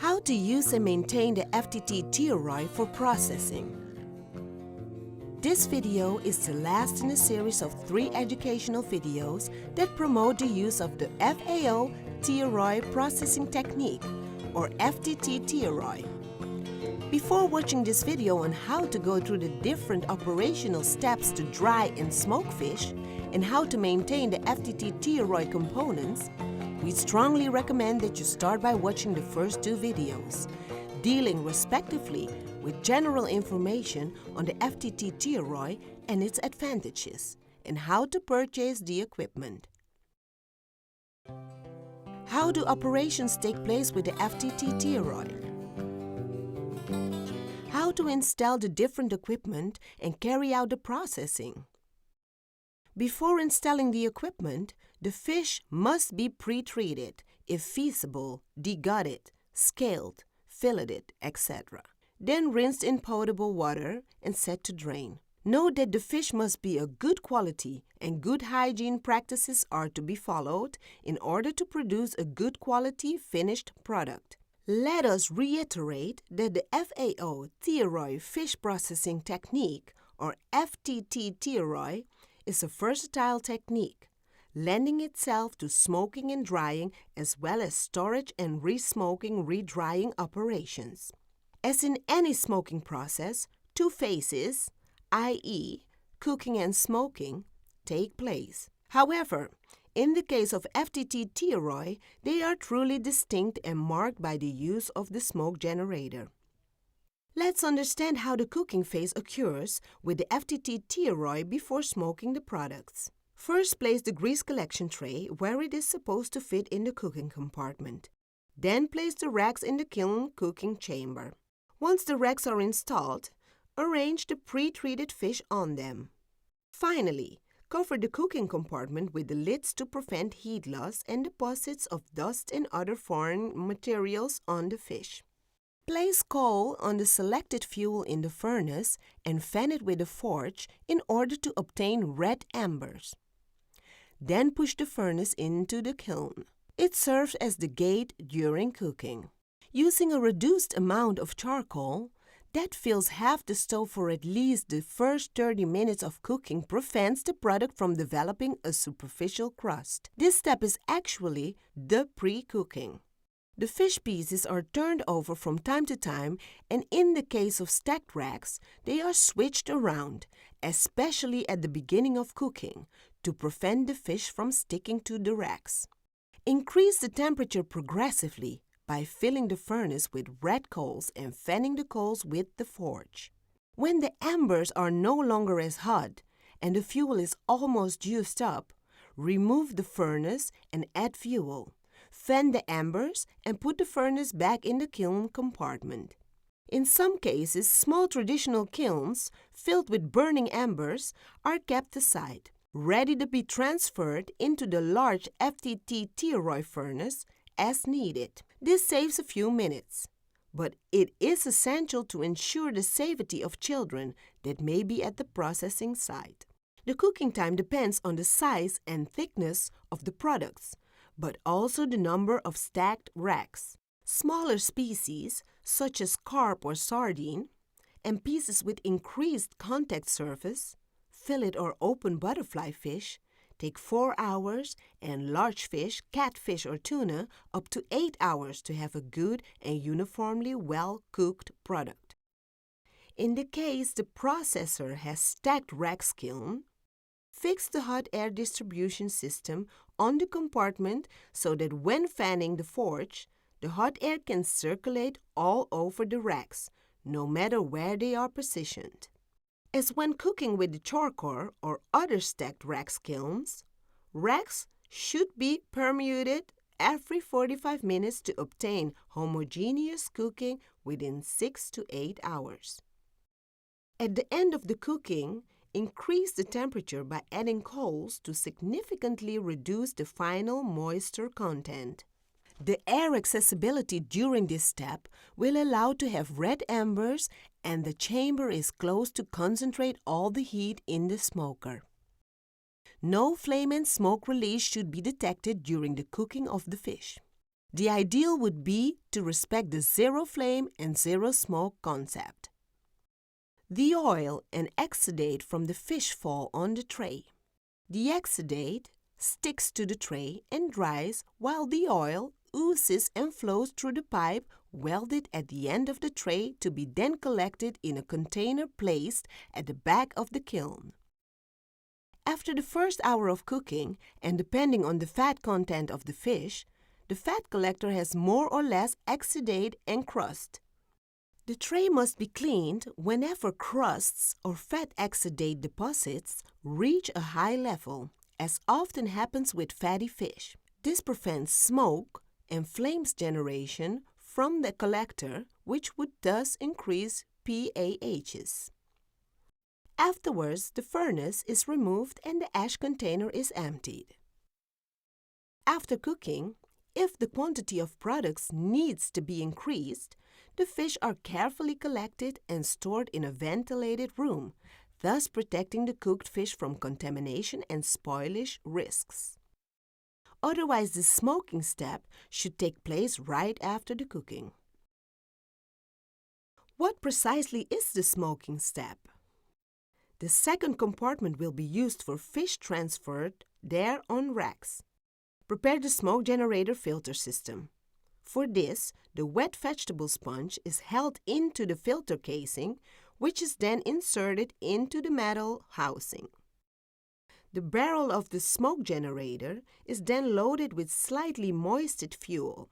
How to use and maintain the FTT-Thiaroye for processing. This video is the last in a series of 3 educational videos that promote the use of the FAO-Thiaroye processing technique, or FTT-Thiaroye. Before watching this video on how to go through the different operational steps to dry and smoke fish and how to maintain the FTT-Thiaroye components, we strongly recommend that you start by watching the first 2 videos, dealing respectively with general information on the FTT-Thiaroye and its advantages, and how to purchase the equipment. How do operations take place with the FTT-Thiaroye? How to install the different equipment and carry out the processing. Before installing the equipment, the fish must be pre-treated, if feasible, degutted, scaled, filleted, etc. Then rinsed in potable water and set to drain. Note that the fish must be of good quality and good hygiene practices are to be followed in order to produce a good quality finished product. Let us reiterate that the FAO-Thiaroye fish processing technique, or FTT-Thiaroye, is a versatile technique, lending itself to smoking and drying as well as storage and re-smoking, re-drying operations. As in any smoking process, 2 phases, i.e. cooking and smoking, take place. However, in the case of FTT-Thiaroye, they are truly distinct and marked by the use of the smoke generator. Let's understand how the cooking phase occurs with the FTT-Thiaroye before smoking the products. First, place the grease collection tray where it is supposed to fit in the cooking compartment. Then place the racks in the kiln cooking chamber. Once the racks are installed, arrange the pre-treated fish on them. Finally, cover the cooking compartment with the lids to prevent heat loss and deposits of dust and other foreign materials on the fish. Place coal on the selected fuel in the furnace and fan it with a forge in order to obtain red embers. Then push the furnace into the kiln. It serves as the gate during cooking. Using a reduced amount of charcoal that fills half the stove for at least the first 30 minutes of cooking prevents the product from developing a superficial crust. This step is actually the pre-cooking. The fish pieces are turned over from time to time, and in the case of stacked racks, they are switched around, especially at the beginning of cooking, to prevent the fish from sticking to the racks. Increase the temperature progressively by filling the furnace with red coals and fanning the coals with the forge. When the embers are no longer as hot and the fuel is almost used up, remove the furnace and add fuel. Fan the embers and put the furnace back in the kiln compartment. In some cases, small traditional kilns filled with burning embers are kept aside, ready to be transferred into the large FTT-Thiaroye furnace as needed. This saves a few minutes, but it is essential to ensure the safety of children that may be at the processing site. The cooking time depends on the size and thickness of the products, but also the number of stacked racks. Smaller species, such as carp or sardine, and pieces with increased contact surface, fillet or open butterfly fish, take 4 hours, and large fish, catfish or tuna, up to 8 hours to have a good and uniformly well-cooked product. In the case the processor has stacked racks kiln, fix the hot air distribution system on the compartment so that when fanning the forge, the hot air can circulate all over the racks, no matter where they are positioned. As when cooking with the charcoal or other stacked racks kilns, racks should be permuted every 45 minutes to obtain homogeneous cooking within 6 to 8 hours. At the end of the cooking, increase the temperature by adding coals to significantly reduce the final moisture content. The air accessibility during this step will allow to have red embers and the chamber is closed to concentrate all the heat in the smoker. No flame and smoke release should be detected during the cooking of the fish. The ideal would be to respect the zero flame and zero smoke concept. The oil and exudate from the fish fall on the tray. The exudate sticks to the tray and dries while the oil oozes and flows through the pipe welded at the end of the tray to be then collected in a container placed at the back of the kiln. After the first hour of cooking, and depending on the fat content of the fish, the fat collector has more or less exudate and crust. The tray must be cleaned whenever crusts or fat exudate deposits reach a high level, as often happens with fatty fish. This prevents smoke and flames generation from the collector, which would thus increase PAHs. Afterwards, the furnace is removed and the ash container is emptied. After cooking, if the quantity of products needs to be increased, the fish are carefully collected and stored in a ventilated room, thus protecting the cooked fish from contamination and spoilage risks. Otherwise, the smoking step should take place right after the cooking. What precisely is the smoking step? The second compartment will be used for fish transferred there on racks. Prepare the smoke generator filter system. For this, the wet vegetable sponge is held into the filter casing, which is then inserted into the metal housing. The barrel of the smoke generator is then loaded with slightly moistened fuel.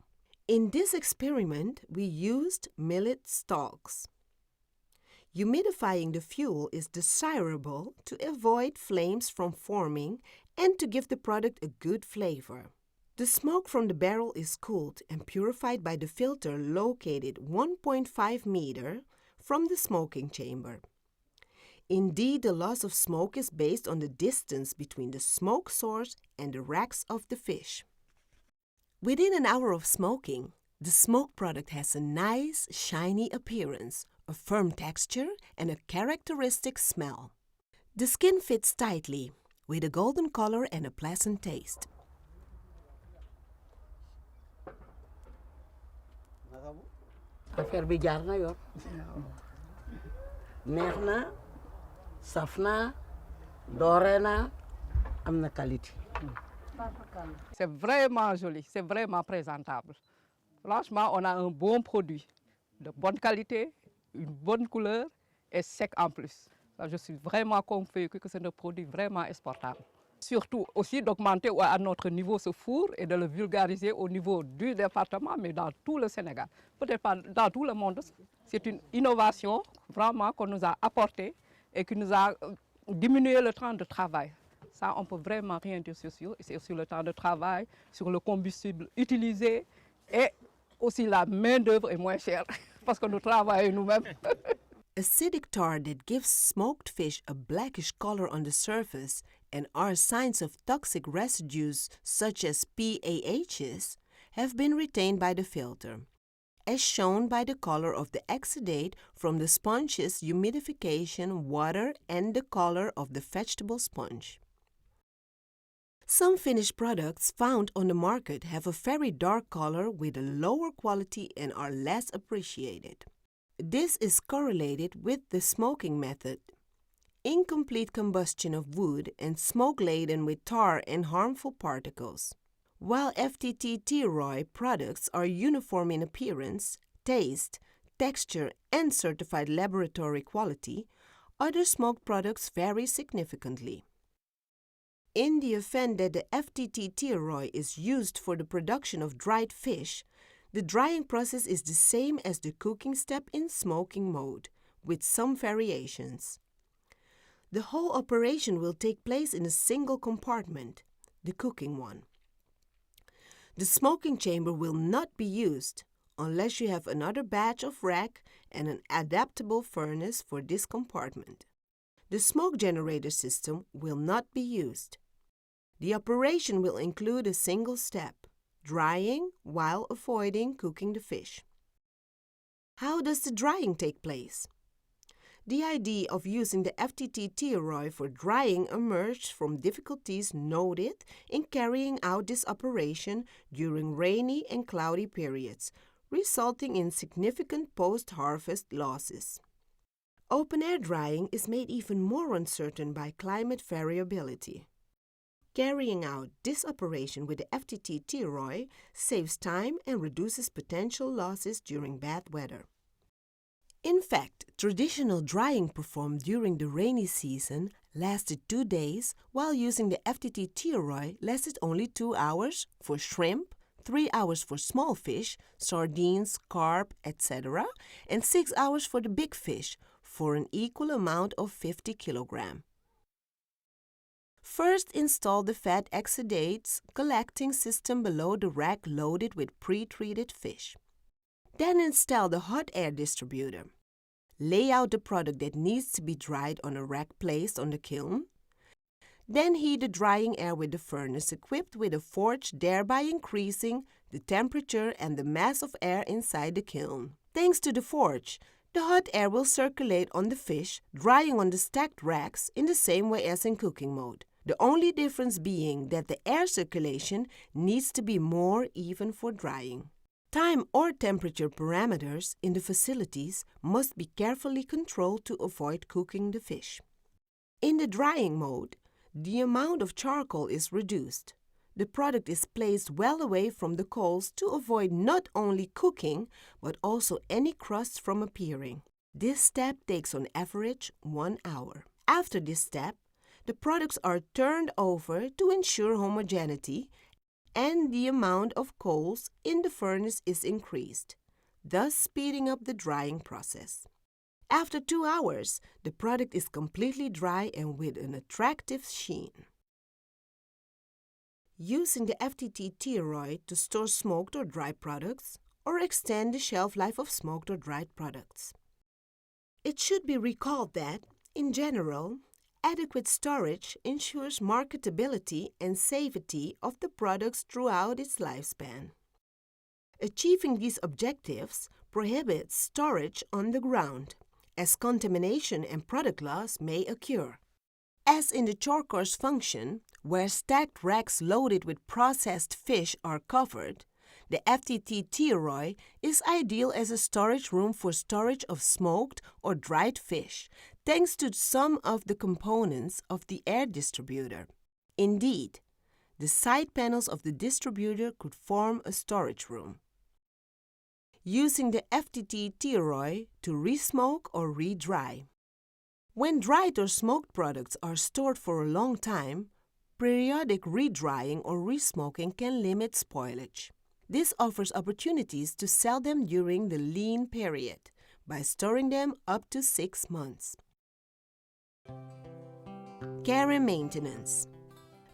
In this experiment, we used millet stalks. Humidifying the fuel is desirable to avoid flames from forming and to give the product a good flavor. The smoke from the barrel is cooled and purified by the filter located 1.5 meters from the smoking chamber. Indeed, the loss of smoke is based on the distance between the smoke source and the racks of the fish. Within an hour of smoking, the smoke product has a nice, shiny appearance, a firm texture, and a characteristic smell. The skin fits tightly, with a golden color and a pleasant taste. Affaire bi jaar na yoon neex na saf na doore na am na qualité. C'est vraiment joli, c'est vraiment présentable. Franchement, on a un bon produit de bonne qualité, une bonne couleur et sec en plus. Je suis vraiment convaincue que c'est un produit vraiment exportable. Surtout aussi d'augmenter à notre niveau ce four et de le vulgariser au niveau du département, mais dans tout le Sénégal. Peut-être pas dans tout le monde. C'est une innovation vraiment qu'on nous a apportée et qui nous a diminué le temps de travail. Ça, on ne peut vraiment rien dire sur le temps de travail, sur le combustible utilisé et aussi la main-d'œuvre est moins chère parce que nous travaillons nous-mêmes. Acidic tar that gives smoked fish a blackish color on the surface and are signs of toxic residues such as PAHs have been retained by the filter, as shown by the color of the exudate from the sponge's humidification, water, and the color of the vegetable sponge. Some finished products found on the market have a very dark color with a lower quality and are less appreciated. This is correlated with the smoking method. Incomplete combustion of wood and smoke laden with tar and harmful particles. While FTT-Thiaroye products are uniform in appearance, taste, texture, and certified laboratory quality, other smoked products vary significantly. In the event that the FTT-Thiaroye is used for the production of dried fish, the drying process is the same as the cooking step in smoking mode, with some variations. The whole operation will take place in a single compartment, the cooking one. The smoking chamber will not be used unless you have another batch of rack and an adaptable furnace for this compartment. The smoke generator system will not be used. The operation will include a single step, drying while avoiding cooking the fish. How does the drying take place? The idea of using the FTT-Thiaroye for drying emerged from difficulties noted in carrying out this operation during rainy and cloudy periods, resulting in significant post-harvest losses. Open-air drying is made even more uncertain by climate variability. Carrying out this operation with the FTT-Thiaroye saves time and reduces potential losses during bad weather. In fact, traditional drying performed during the rainy season lasted 2 days, while using the FTT-Thiaroye lasted only 2 hours for shrimp, 3 hours for small fish, sardines, carp, etc., and 6 hours for the big fish, for an equal amount of 50 kilograms. First, install the fat exudates collecting system below the rack loaded with pre-treated fish. Then install the hot air distributor. Lay out the product that needs to be dried on a rack placed on the kiln. Then heat the drying air with the furnace equipped with a forge, thereby increasing the temperature and the mass of air inside the kiln. Thanks to the forge, the hot air will circulate on the fish, drying on the stacked racks in the same way as in cooking mode. The only difference being that the air circulation needs to be more even for drying. Time or temperature parameters in the facilities must be carefully controlled to avoid cooking the fish. In the drying mode, the amount of charcoal is reduced. The product is placed well away from the coals to avoid not only cooking, but also any crusts from appearing. This step takes on average 1 hour. After this step, the products are turned over to ensure homogeneity, and the amount of coals in the furnace is increased, thus speeding up the drying process. After 2 hours, the product is completely dry and with an attractive sheen. Using the FTT-Thiaroye to store smoked or dried products, or extend the shelf life of smoked or dried products. It should be recalled that, in general, adequate storage ensures marketability and safety of the products throughout its lifespan. Achieving these objectives prohibits storage on the ground, as contamination and product loss may occur. As in the chore-course function, where stacked racks loaded with processed fish are covered, the FTT-Thiaroye is ideal as a storage room for storage of smoked or dried fish, thanks to some of the components of the air distributor. Indeed, the side panels of the distributor could form a storage room. Using the FTT-Thiaroye to re-smoke or re-dry. When dried or smoked products are stored for a long time, periodic re-drying or re-smoking can limit spoilage. This offers opportunities to sell them during the lean period by storing them up to 6 months. Care and maintenance.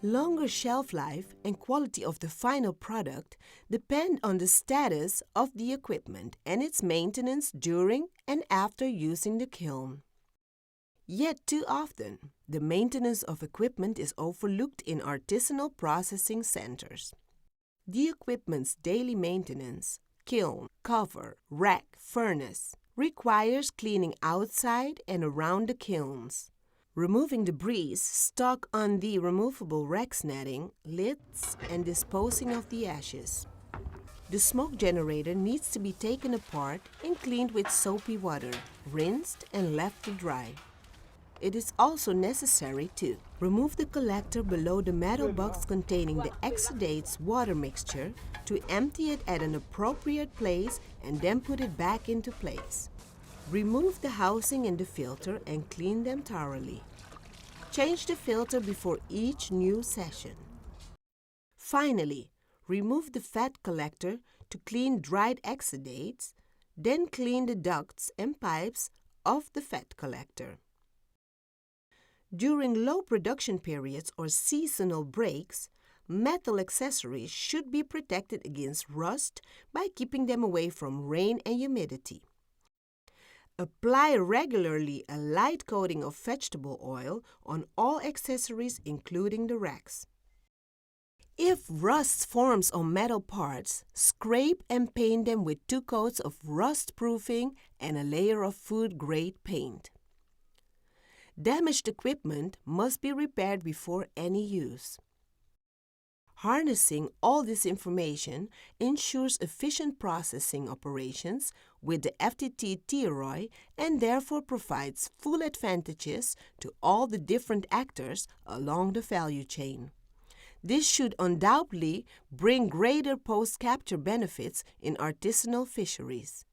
Longer shelf life and quality of the final product depend on the status of the equipment and its maintenance during and after using the kiln. Yet too often, the maintenance of equipment is overlooked in artisanal processing centers. The equipment's daily maintenance, kiln, cover, rack, furnace, requires cleaning outside and around the kilns, removing debris stuck on the removable racks netting, lids, and disposing of the ashes. The smoke generator needs to be taken apart and cleaned with soapy water, rinsed and left to dry. It is also necessary to remove the collector below the metal box containing the exudates water mixture to empty it at an appropriate place and then put it back into place. Remove the housing and the filter and clean them thoroughly. Change the filter before each new session. Finally, remove the fat collector to clean dried exudates, then clean the ducts and pipes of the fat collector. During low production periods or seasonal breaks, metal accessories should be protected against rust by keeping them away from rain and humidity. Apply regularly a light coating of vegetable oil on all accessories, including the racks. If rust forms on metal parts, scrape and paint them with 2 coats of rust-proofing and a layer of food-grade paint. Damaged equipment must be repaired before any use. Harnessing all this information ensures efficient processing operations with the FTT-Thiaroye and therefore provides full advantages to all the different actors along the value chain. This should undoubtedly bring greater post-capture benefits in artisanal fisheries.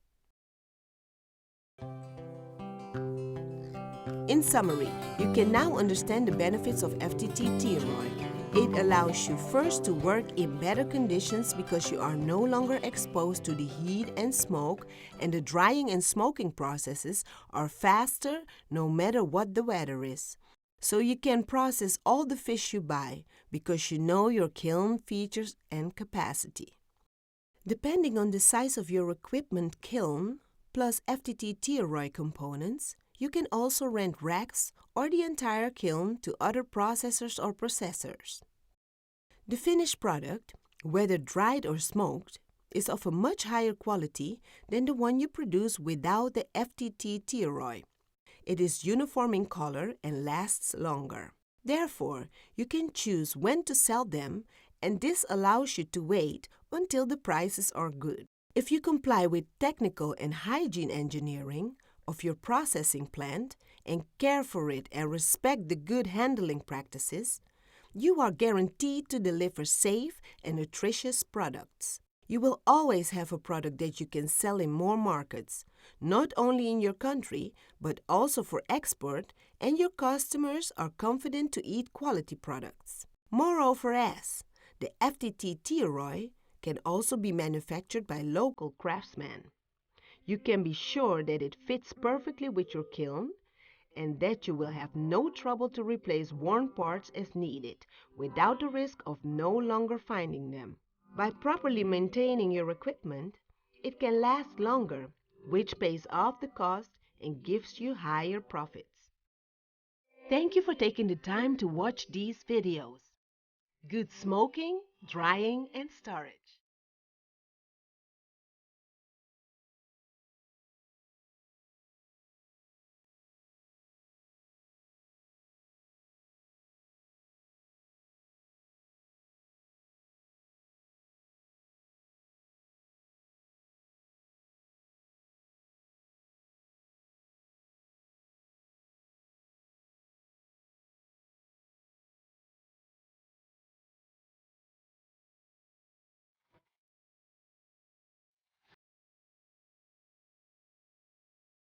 In summary, you can now understand the benefits of FTT-Thiaroye. It allows you first to work in better conditions because you are no longer exposed to the heat and smoke, and the drying and smoking processes are faster no matter what the weather is. So you can process all the fish you buy because you know your kiln features and capacity. Depending on the size of your equipment kiln, plus FTT-Thiaroye components, you can also rent racks or the entire kiln to other processors or processors. The finished product, whether dried or smoked, is of a much higher quality than the one you produce without the FTT-Thiaroye. It is uniform in color and lasts longer. Therefore, you can choose when to sell them, and this allows you to wait until the prices are good. If you comply with technical and hygiene engineering of your processing plant and care for it and respect the good handling practices, you are guaranteed to deliver safe and nutritious products. You will always have a product that you can sell in more markets, not only in your country, but also for export, and your customers are confident to eat quality products. Moreover, as the FTT-Thiaroye can also be manufactured by local craftsmen, you can be sure that it fits perfectly with your kiln and that you will have no trouble to replace worn parts as needed without the risk of no longer finding them. By properly maintaining your equipment, it can last longer, which pays off the cost and gives you higher profits. Thank you for taking the time to watch these videos. Good smoking, drying, and storage.